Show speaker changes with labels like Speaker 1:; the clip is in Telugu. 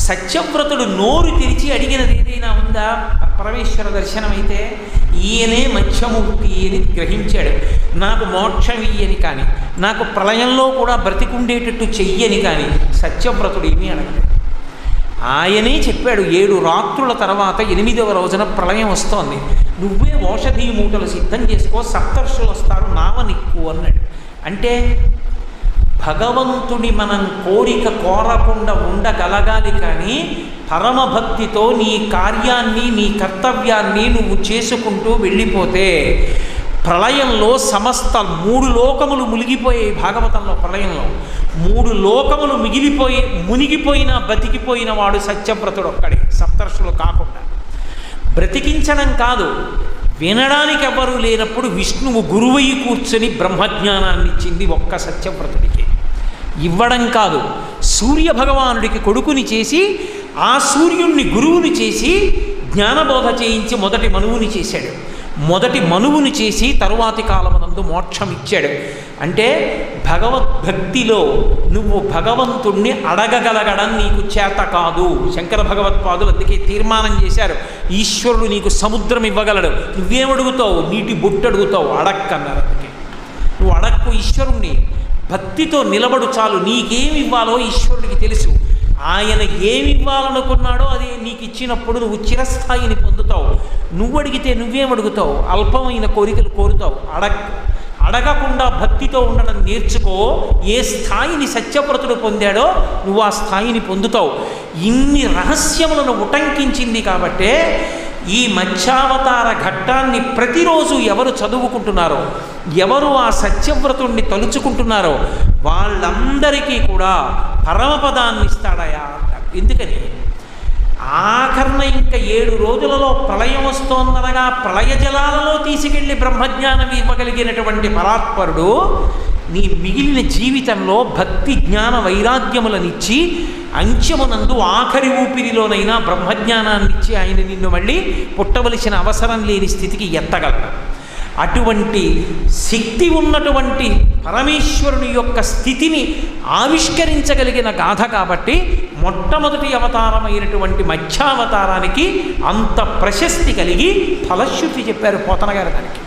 Speaker 1: సత్యవ్రతుడు నోరు తెరిచి అడిగినది ఏదైనా ఉందా? పరమేశ్వర దర్శనం అయితే ఈయనే మత్స్యమూర్తి అని గ్రహించాడు. నాకు మోక్షం ఇయ్యని కానీ, నాకు ప్రళయంలో కూడా బ్రతికుండేటట్టు చెయ్యని కానీ సత్యవ్రతుడు ఏమీ అడగలేదు. ఆయనే చెప్పాడు, 7 రాత్రుల తర్వాత 8వ రోజున ప్రళయం వస్తోంది, నువ్వే ఔషధీ మూటలు సిద్ధం చేసుకో, సప్తర్షులు వస్తారు, నావ నిక్కు అన్నాడు. అంటే భగవంతుని మనం కోరిక కోరకుండా ఉండగలగాలి. కానీ పరమభక్తితో నీ కార్యాన్ని, నీ కర్తవ్యాన్ని నువ్వు చేసుకుంటూ వెళ్ళిపోతే ప్రళయంలో సమస్త 3 లోకములు మునిగిపోయాయి. భాగవతంలో ప్రళయంలో 3 లోకములు మునిగిపోయిన బతికిపోయిన వాడు సత్యవ్రతుడు ఒక్కడే, సప్తర్షులు కాకుండా. బ్రతికించడం కాదు, వినడానికి ఎవ్వరూ లేనప్పుడు విష్ణువు గురువై కూర్చొని బ్రహ్మజ్ఞానాన్ని ఇచ్చింది ఒక్క సత్యవ్రతుడికి. ఇవ్వడం కాదు, సూర్యభగవానుడికి కొడుకుని చేసి ఆ సూర్యుణ్ణి గురువుని చేసి జ్ఞానబోధ చేయించి మొదటి మనువుని చేశాడు. మొదటి మనువుని చేసి తరువాతి కాలమునందు మోక్షం ఇచ్చాడు. అంటే భగవద్భక్తిలో నువ్వు భగవంతుణ్ణి అడగగలగడం నీకు చేత కాదు. శంకర భగవత్పాదులు అందుకే తీర్మానం చేశారు, ఈశ్వరుడు నీకు సముద్రం ఇవ్వగలడు, నువ్వేమడుగుతావు? నీటి బొట్టు అడుగుతావు, అడక్కన్నారు. అందుకే నువ్వు అడక్కు ఈశ్వరుణ్ణి, భక్తితో నిలబడు చాలు. నీకేమి ఇవ్వాలో ఈశ్వరుడికి తెలుసు. ఆయన ఏమి ఇవ్వాలనుకున్నాడో అది నీకు ఇచ్చినప్పుడు నువ్వు చిరస్థాయిని పొందుతావు. నువ్వు అడిగితే నువ్వేమడుగుతావు? అల్పమైన కోరికలు కోరుతావు. అడగకుండా భక్తితో ఉండడం నేర్చుకో. ఏ స్థాయిని సత్యవ్రతుడు పొందాడో నువ్వు ఆ స్థాయిని పొందుతావు. ఇన్ని రహస్యములను ఉటంకించింది కాబట్టే ఈ మత్స్యావతార ఘట్టాన్ని ప్రతిరోజు ఎవరు చదువుకుంటున్నారో, ఎవరు ఆ సత్యవ్రతుణ్ణి తలుచుకుంటున్నారో వాళ్ళందరికీ కూడా పరమపదాన్ని ఇస్తాడయా అంటారు. ఎందుకని ఆఖరణ ఇంకా 7 రోజులలో ప్రళయం వస్తోందనగా ప్రళయ జలాలలో తీసుకెళ్లి బ్రహ్మజ్ఞానం ఇవ్వగలిగినటువంటి పరాత్పరుడు నీ మిగిలిన జీవితంలో భక్తి జ్ఞాన వైరాగ్యములనిచ్చి అంత్యమునందు ఆఖరి ఊపిరిలోనైనా బ్రహ్మజ్ఞానాన్నిచ్చి ఆయన నిన్ను మళ్ళీ పుట్టవలసిన అవసరం లేని స్థితికి ఎత్తగలడు. అటువంటి శక్తి ఉన్నటువంటి పరమేశ్వరుని యొక్క స్థితిని ఆవిష్కరించగలిగిన గాథ కాబట్టి మొట్టమొదటి అవతారమైనటువంటి మత్స్యావతారానికి అంత ప్రశస్తి కలిగి ఫలశ్రుతి చెప్పారు పోతన గారు దానికి.